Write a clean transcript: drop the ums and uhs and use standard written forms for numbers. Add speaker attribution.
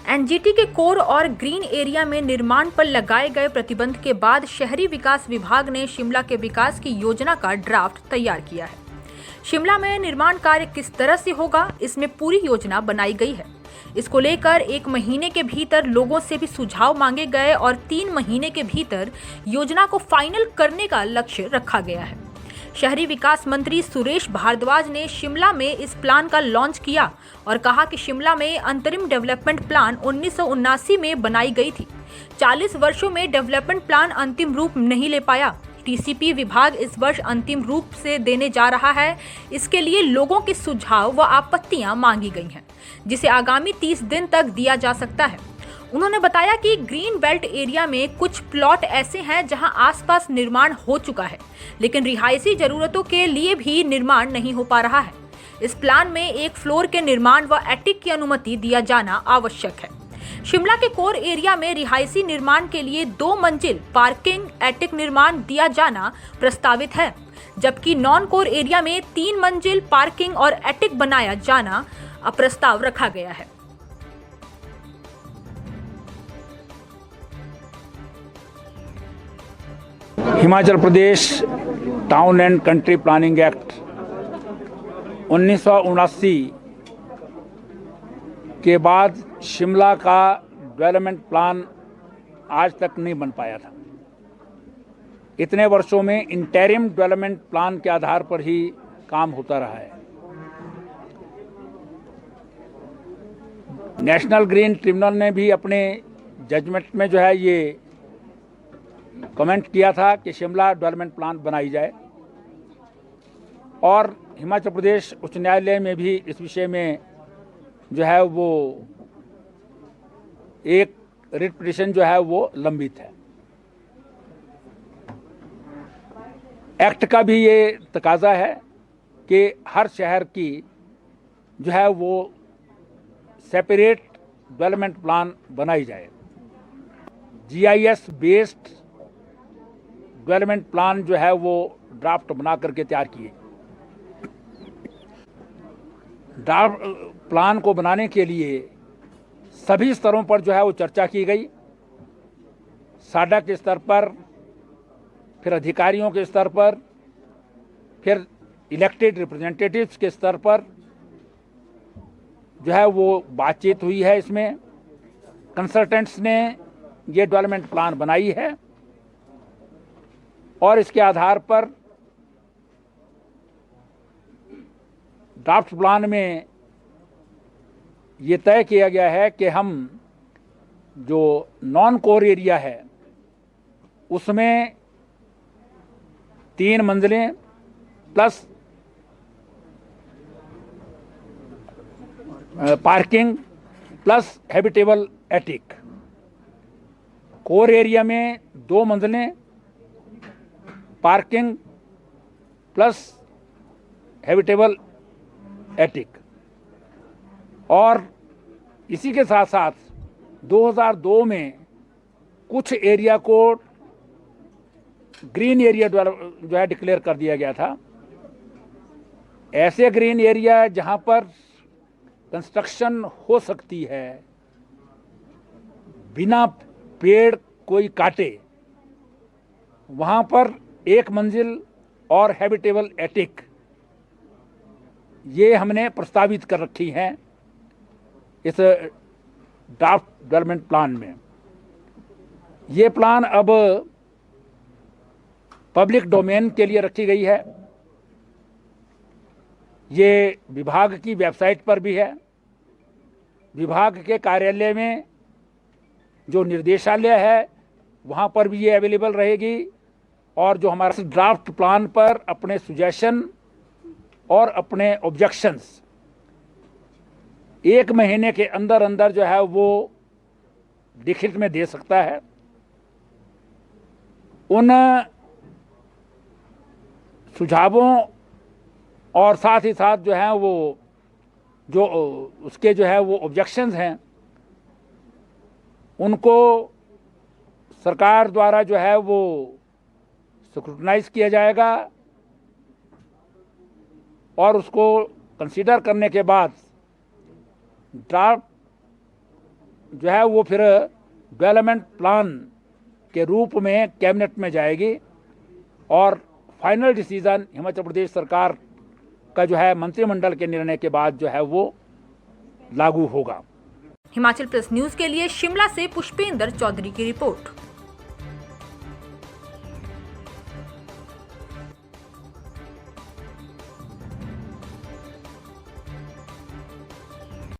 Speaker 1: NGT के core और green area में निर्माण पर लगाए गए प्रतिबंध के बाद शहरी विकास विभाग ने शिमला के विकास की योजना का ड्राफ्ट तैयार किया है। शिमला में निर्माण कार्य किस तरह से होगा, इसमें पूरी योजना बनाई गई है। इसको लेकर 1 महीने के भीतर लोगों से भी सुझाव मांगे गए और 3 महीने के भीतर योजना को फाइनल करने का लक्ष्य रखा गया है। शहरी विकास मंत्री सुरेश भारद्वाज ने शिमला में इस प्लान का लॉन्च किया और कहा कि शिमला में अंतरिम डेवलपमेंट प्लान 1979 में बनाई गई थी। 40 वर्षों में डेवलपमेंट प्लान अंतिम रूप नहीं ले पाया। टीसीपी विभाग इस वर्ष अंतिम रूप से देने जा रहा है। इसके लिए लोगों के सुझाव व आपत्तियां मांगी गई हैं, जिसे आगामी 30 दिन तक दिया जा सकता है। उन्होंने बताया कि ग्रीन बेल्ट एरिया में कुछ प्लॉट ऐसे हैं जहां आसपास निर्माण हो चुका है, लेकिन रिहायशी जरूरतों के लिए भी निर्माण नहीं हो पा रहा है। इस प्लान में 1 फ्लोर के निर्माण व एटिक की अनुमति दिया जाना आवश्यक है। शिमला के कोर एरिया में रिहायशी निर्माण के लिए 2 मंजिल पार्किंग एटिक निर्माण दिया जाना प्रस्तावित है, जबकि नॉन कोर एरिया में 3 मंजिल पार्किंग और एटिक बनाया जाना प्रस्ताव रखा गया है।
Speaker 2: Himachal Pradesh town and country planning act 1979 के बाद शिमला का डेवलपमेंट प्लान आज तक नहीं बन पाया था। इतने वर्षों में इंटरिम डेवलपमेंट प्लान के आधार पर ही काम होता रहा है। नेशनल ग्रीन ट्रिब्यूनल ने भी अपने जजमेंट में जो है ये कमेंट किया था कि शिमला डेवलपमेंट प्लान बनाई जाए, और हिमाचल प्रदेश उच्च न्यायालय में भी इस विषय में जो है वो एक रिट पिटीशन जो है वो लंबित है। एक्ट का भी ये तकाजा है कि हर शहर की जो है वो सेपरेट डेवलपमेंट प्लान बनाई जाए। जीआईएस बेस्ड डेवलपमेंट प्लान जो है वो ड्राफ्ट बना करके तैयार किए। ड्राफ्ट प्लान को बनाने के लिए सभी स्तरों पर जो है वो चर्चा की गई। साडा के स्तर पर, फिर अधिकारियों के स्तर पर, फिर इलेक्टेड रिप्रेजेंटेटिव्स के स्तर पर जो है वो बातचीत हुई है। इसमें कंसल्टेंट्स ने ये डेवलपमेंट प्लान बनाई है और इसके आधार पर ड्राफ्ट प्लान में ये तय किया गया है कि हम जो नॉन कोर एरिया है उसमें 3 मंजिलें plus parking plus habitable attic, core area में 2 मंजिलें पार्किंग प्लस हैबिटेबल एटिक, और इसी के साथ साथ 2002 में कुछ एरिया को ग्रीन एरिया जो है डिक्लेयर कर दिया गया था। ऐसे ग्रीन एरिया जहां पर कंस्ट्रक्शन हो सकती है बिना पेड़ कोई काटे, वहां पर 1 मंजिल और हैबिटेबल एटिक ये हमने प्रस्तावित कर रखी हैं इस ड्राफ्ट डेवलपमेंट प्लान में। ये प्लान अब पब्लिक डोमेन के लिए रखी गई है। ये विभाग की वेबसाइट पर भी है। विभाग के कार्यालय में जो निर्देशालय है वहाँ पर भी ये अवेलेबल रहेगी, और जो हमारे ड्राफ्ट प्लान पर अपने सुजेशन और अपने ऑब्जेक्शंस 1 महीने के अंदर अंदर जो है वो लिखित में दे सकता है। उन सुझावों और साथ ही साथ जो है वो जो उसके जो है वो ऑब्जेक्शंस हैं उनको सरकार द्वारा जो है वो स्क्रूटनाइज किया जाएगा, और उसको कंसीडर करने के बाद ड्राफ्ट जो है वो फिर डेवलपमेंट प्लान के रूप में कैबिनेट में जाएगी और फाइनल डिसीजन हिमाचल प्रदेश सरकार का जो है मंत्रिमंडल के निर्णय के बाद जो है वो लागू होगा।
Speaker 1: हिमाचल प्लस न्यूज के लिए शिमला से पुष्पेंद्र चौधरी की रिपोर्ट।